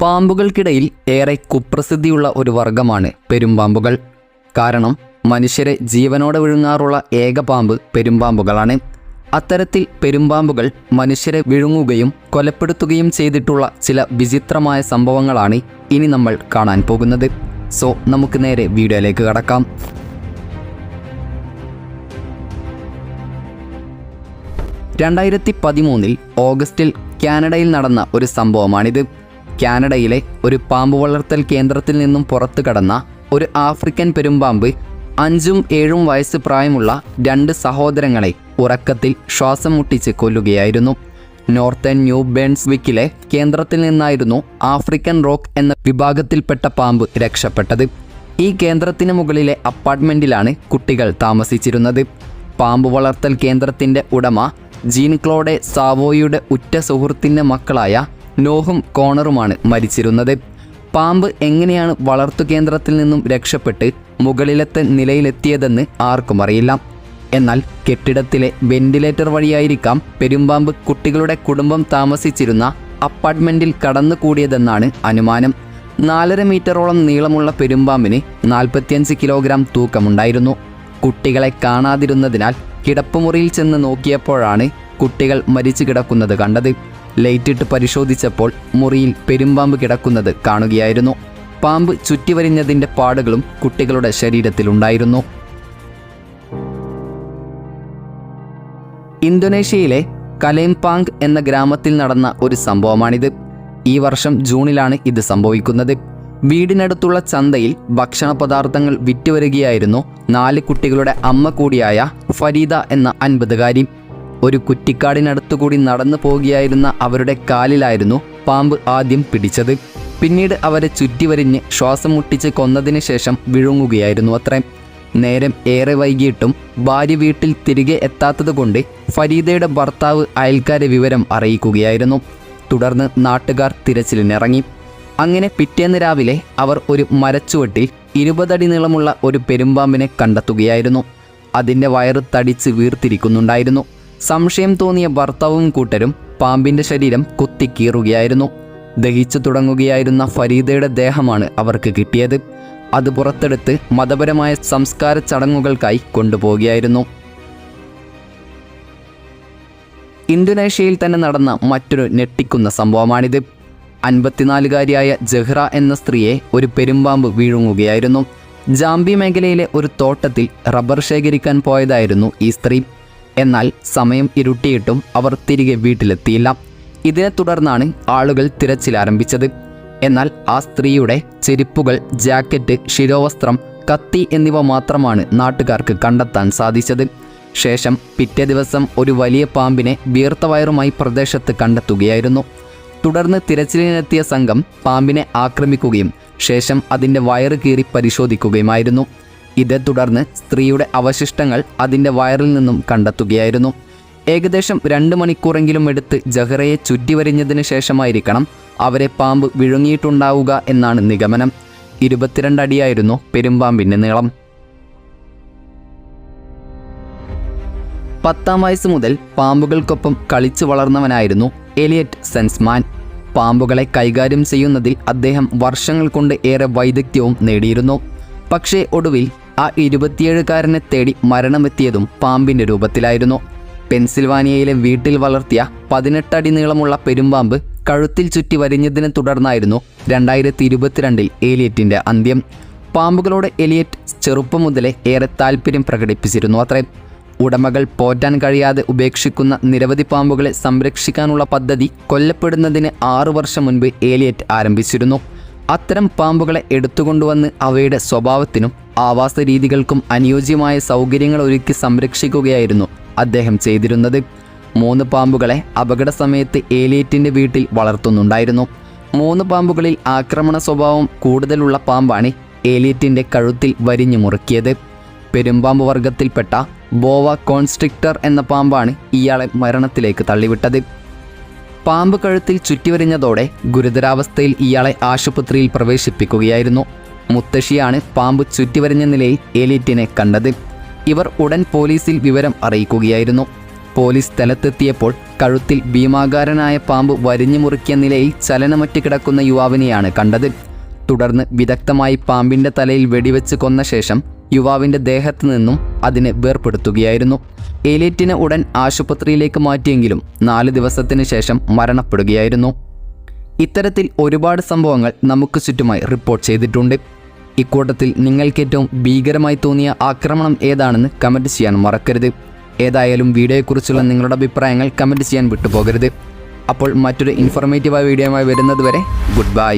പാമ്പുകൾക്കിടയിൽ ഏറെ കുപ്രസിദ്ധിയുള്ള ഒരു വർഗമാണ് പെരുമ്പാമ്പുകൾ. കാരണം മനുഷ്യരെ ജീവനോടെ വിഴുങ്ങാറുള്ള ഏക പാമ്പ് പെരുമ്പാമ്പുകളാണ്. അത്തരത്തിൽ പെരുമ്പാമ്പുകൾ മനുഷ്യരെ വിഴുങ്ങുകയും കൊലപ്പെടുത്തുകയും ചെയ്തിട്ടുള്ള ചില വിചിത്രമായ സംഭവങ്ങളാണ് ഇനി നമ്മൾ കാണാൻ പോകുന്നത്. സോ നമുക്ക് നേരെ വീഡിയോയിലേക്ക് കടക്കാം. 2013 ഓഗസ്റ്റിൽ കാനഡയിൽ നടന്ന ഒരു സംഭവമാണിത്. കാനഡയിലെ ഒരു പാമ്പ് വളർത്തൽ കേന്ദ്രത്തിൽ നിന്നും പുറത്തു കടന്ന ഒരു ആഫ്രിക്കൻ പെരുമ്പാമ്പ് 5-7 വയസ്സ് പ്രായമുള്ള 2 സഹോദരങ്ങളെ ഉറക്കത്തിൽ ശ്വാസം മുട്ടിച്ച് കൊല്ലുകയായിരുന്നു. നോർത്തേൺ ന്യൂ ബേൺസ്വിക്കിലെ കേന്ദ്രത്തിൽ നിന്നായിരുന്നു ആഫ്രിക്കൻ റോക്ക് എന്ന വിഭാഗത്തിൽപ്പെട്ട പാമ്പ് രക്ഷപ്പെട്ടത്. ഈ കേന്ദ്രത്തിന് മുകളിലെ അപ്പാർട്ട്മെൻറ്റിലാണ് കുട്ടികൾ താമസിച്ചിരുന്നത്. പാമ്പ് വളർത്തൽ കേന്ദ്രത്തിൻ്റെ ഉടമ ജീൻ ക്ലോഡ് സാവോയുടെ ഉറ്റ സുഹൃത്തിൻ്റെ മക്കളായ നോഹും കോണറുമാണ് മരിച്ചിരുന്നത്. പാമ്പ് എങ്ങനെയാണ് വളർത്തു കേന്ദ്രത്തിൽ നിന്നും രക്ഷപ്പെട്ട് മുകളിലത്തെ നിലയിലെത്തിയതെന്ന് ആർക്കും അറിയില്ല. എന്നാൽ കെട്ടിടത്തിലെ വെന്റിലേറ്റർ വഴിയായിരിക്കാം പെരുമ്പാമ്പ് കുട്ടികളുടെ കുടുംബം താമസിച്ചിരുന്ന അപ്പാർട്ട്മെൻറ്റിൽ കടന്നുകൂടിയതെന്നാണ് അനുമാനം. 4.5 മീറ്ററോളം നീളമുള്ള പെരുമ്പാമ്പിന് 45 കിലോഗ്രാം തൂക്കമുണ്ടായിരുന്നു. കുട്ടികളെ കാണാതിരുന്നതിനാൽ കിടപ്പുമുറിയിൽ ചെന്ന് നോക്കിയപ്പോഴാണ് കുട്ടികൾ മരിച്ചു കിടക്കുന്നത് കണ്ടത്. ലൈറ്റിട്ട് പരിശോധിച്ചപ്പോൾ മുറിയിൽ പെരുമ്പാമ്പ് കിടക്കുന്നത് കാണുകയായിരുന്നു. പാമ്പ് ചുറ്റിവരിഞ്ഞതിൻ്റെ പാടുകളും കുട്ടികളുടെ ശരീരത്തിലുണ്ടായിരുന്നു. ഇന്തോനേഷ്യയിലെ കലേംപാങ് എന്ന ഗ്രാമത്തിൽ നടന്ന ഒരു സംഭവമാണിത്. ഈ വർഷം ജൂണിലാണ് ഇത് സംഭവിക്കുന്നത്. വീടിനടുത്തുള്ള ചന്തയിൽ ഭക്ഷണ പദാർത്ഥങ്ങൾ വിറ്റുവരികയായിരുന്നു 4 കുട്ടികളുടെ അമ്മ കൂടിയായ ഫരീദ എന്ന 50-കാരി. ഒരു കുറ്റിക്കാടിനടുത്തുകൂടി നടന്നു പോകുകയായിരുന്ന അവരുടെ കാലിലായിരുന്നു പാമ്പ് ആദ്യം പിടിച്ചത്. പിന്നീട് അവരെ ചുറ്റിവരിഞ്ഞ് ശ്വാസം മുട്ടിച്ച് കൊന്നതിന് ശേഷം വിഴുങ്ങുകയായിരുന്നു അത്രേ. നേരം ഏറെ വൈകിയിട്ടും ഭാര്യ വീട്ടിൽ തിരികെ എത്താത്തതുകൊണ്ട് ഫരീദയുടെ ഭർത്താവ് അയൽക്കാരെ വിവരം അറിയിക്കുകയായിരുന്നു. തുടർന്ന് നാട്ടുകാർ തിരച്ചിലിനിറങ്ങി. അങ്ങനെ പിറ്റേന്ന് രാവിലെ അവർ ഒരു മരച്ചുവട്ടിൽ 20 അടി നീളമുള്ള ഒരു പെരുമ്പാമ്പിനെ കണ്ടെത്തുകയായിരുന്നു. അതിൻ്റെ വയറ് തടിച്ച് വീർത്തിരിക്കുന്നുണ്ടായിരുന്നു. സംശയം തോന്നിയ ഭർത്താവും കൂട്ടരും പാമ്പിൻ്റെ ശരീരം കുത്തിക്കീറുകയായിരുന്നു. ദഹിച്ചു തുടങ്ങുകയായിരുന്ന ഫരീദയുടെ ദേഹമാണ് അവർക്ക് കിട്ടിയത്. അത് പുറത്തെടുത്ത് മതപരമായ സംസ്കാര ചടങ്ങുകൾക്കായി കൊണ്ടുപോവുകയായിരുന്നു. ഇന്തോനേഷ്യയിൽ തന്നെ നടന്ന മറ്റൊരു ഞെട്ടിക്കുന്ന സംഭവമാണിത്. 54-കാരിയായ ജഹ്റ എന്ന സ്ത്രീയെ ഒരു പെരുമ്പാമ്പ് വിഴുങ്ങുകയായിരുന്നു. ജാംബി മേഖലയിലെ ഒരു തോട്ടത്തിൽ റബ്ബർ ശേഖരിക്കാൻ പോയതായിരുന്നു ഈ സ്ത്രീ. എന്നാൽ സമയം ഇരുട്ടിയിട്ടും അവർ തിരികെ വീട്ടിലെത്തിയില്ല. ഇതിനെ തുടർന്നാണ് ആളുകൾ തിരച്ചിലാരംഭിച്ചത്. എന്നാൽ ആ സ്ത്രീയുടെ ചെരുപ്പുകൾ, ജാക്കറ്റ്, ശിരോവസ്ത്രം, കത്തി എന്നിവ മാത്രമാണ് നാട്ടുകാർക്ക് കണ്ടെത്താൻ സാധിച്ചത്. ശേഷം പിറ്റേ ദിവസം ഒരു വലിയ പാമ്പിനെ വീർത്ത വയറുമായി പ്രദേശത്ത് കണ്ടെത്തുകയായിരുന്നു. തുടർന്ന് തിരച്ചിലിനെത്തിയ സംഘം പാമ്പിനെ ആക്രമിക്കുകയും ശേഷം അതിൻ്റെ വയറ് കീറി പരിശോധിക്കുകയുമായിരുന്നു. ഇതേ തുടർന്ന് സ്ത്രീയുടെ അവശിഷ്ടങ്ങൾ അതിൻ്റെ വയറിൽ നിന്നും കണ്ടെത്തുകയായിരുന്നു. ഏകദേശം 2 മണിക്കൂറെങ്കിലും എടുത്ത് ജഹ്റയെ ചുറ്റിവരിഞ്ഞതിന് ശേഷമായിരിക്കണം അവരെ പാമ്പ് വിഴുങ്ങിയിട്ടുണ്ടാവുക എന്നാണ് നിഗമനം. 22 അടിയായിരുന്നു പെരുമ്പാമ്പിൻ്റെ നീളം. 10ാം വയസ്സ് മുതൽ പാമ്പുകൾക്കൊപ്പം കളിച്ചു വളർന്നവനായിരുന്നു എലിയറ്റ് സെൻസ്മാൻ. പാമ്പുകളെ കൈകാര്യം ചെയ്യുന്നതിൽ അദ്ദേഹം വർഷങ്ങൾ കൊണ്ട് ഏറെ വൈദഗ്ധ്യവും നേടിയിരുന്നു. പക്ഷേ ഒടുവിൽ ആ 27-കാരനെ തേടി മരണമെത്തിയതും പാമ്പിൻ്റെ രൂപത്തിലായിരുന്നു. പെൻസിൽവാനിയയിലെ വീട്ടിൽ വളർത്തിയ 18 അടി നീളമുള്ള പെരുമ്പാമ്പ് കഴുത്തിൽ ചുറ്റി വരിഞ്ഞതിനെ തുടർന്നായിരുന്നു 2022 എലിയറ്റിൻ്റെ അന്ത്യം. പാമ്പുകളോട് എലിയറ്റ് ചെറുപ്പം മുതലേ ഏറെ താല്പര്യം പ്രകടിപ്പിച്ചിരുന്നു അത്രേ. ഉടമകൾ പോറ്റാൻ കഴിയാതെ ഉപേക്ഷിക്കുന്ന നിരവധി പാമ്പുകളെ സംരക്ഷിക്കാനുള്ള പദ്ധതി കൊല്ലപ്പെടുന്നതിന് 6 വർഷം മുൻപ് എലിയറ്റ് ആരംഭിച്ചിരുന്നു. അത്തരം പാമ്പുകളെ എടുത്തുകൊണ്ടുവന്ന് അവയുടെ സ്വഭാവത്തിനും ആവാസ രീതികൾക്കും അനുയോജ്യമായ സൗകര്യങ്ങൾ ഒരുക്കി സംരക്ഷിക്കുകയായിരുന്നു അദ്ദേഹം ചെയ്തിരുന്നത്. 3 പാമ്പുകളെ അപകട സമയത്ത് എലിയറ്റിൻ്റെ വീട്ടിൽ വളർത്തുന്നുണ്ടായിരുന്നു. 3 പാമ്പുകളിൽ ആക്രമണ സ്വഭാവം കൂടുതലുള്ള പാമ്പാണ് എലിയറ്റിൻ്റെ കഴുത്തിൽ വരിഞ്ഞു മുറുക്കിയത്. പെരുമ്പാമ്പ് വർഗത്തിൽപ്പെട്ട ബോവ കോൺസ്ട്രിക്ടർ എന്ന പാമ്പാണ് ഇയാളെ മരണത്തിലേക്ക് തള്ളിവിട്ടത്. പാമ്പ് കഴുത്തിൽ ചുറ്റിവരിഞ്ഞതോടെ ഗുരുതരാവസ്ഥയിൽ ഇയാളെ ആശുപത്രിയിൽ പ്രവേശിപ്പിക്കുകയായിരുന്നു. മുത്തശ്ശിയാണ് പാമ്പ് ചുറ്റിവരിഞ്ഞ നിലയിൽ എലിയറ്റിനെ കണ്ടത്. ഇവർ ഉടൻ പോലീസിൽ വിവരം അറിയിക്കുകയായിരുന്നു. പോലീസ് സ്ഥലത്തെത്തിയപ്പോൾ കഴുത്തിൽ ഭീമാകാരനായ പാമ്പ് വരിഞ്ഞു മുറുക്കിയ നിലയിൽ ചലനമറ്റ് കിടക്കുന്ന യുവാവിനെയാണ് കണ്ടത്. തുടർന്ന് വിദഗ്ധമായി പാമ്പിൻ്റെ തലയിൽ വെടിവെച്ച് കൊന്ന ശേഷം യുവാവിൻ്റെ ദേഹത്ത് നിന്നും അതിനെ വേർപെടുത്തുകയായിരുന്നു. എലിയറ്റിനെ ഉടൻ ആശുപത്രിയിലേക്ക് മാറ്റിയെങ്കിലും 4 ദിവസത്തിന് ശേഷം മരണപ്പെടുകയായിരുന്നു. ഇത്തരത്തിൽ ഒരുപാട് സംഭവങ്ങൾ നമുക്ക് ചുറ്റുമായി റിപ്പോർട്ട് ചെയ്തിട്ടുണ്ട്. ഇക്കൂട്ടത്തിൽ നിങ്ങൾക്കേറ്റവും ഭീകരമായി തോന്നിയ ആക്രമണം ഏതാണെന്ന് കമൻറ്റ് ചെയ്യാൻ മറക്കരുത്. ഏതായാലും വീഡിയോയെക്കുറിച്ചുള്ള നിങ്ങളുടെ അഭിപ്രായങ്ങൾ കമൻറ്റ് ചെയ്യാൻ വിട്ടുപോകരുത്. അപ്പോൾ മറ്റൊരു ഇൻഫോർമേറ്റീവായ വീഡിയോയുമായി വരുന്നത് വരെ ഗുഡ് ബൈ.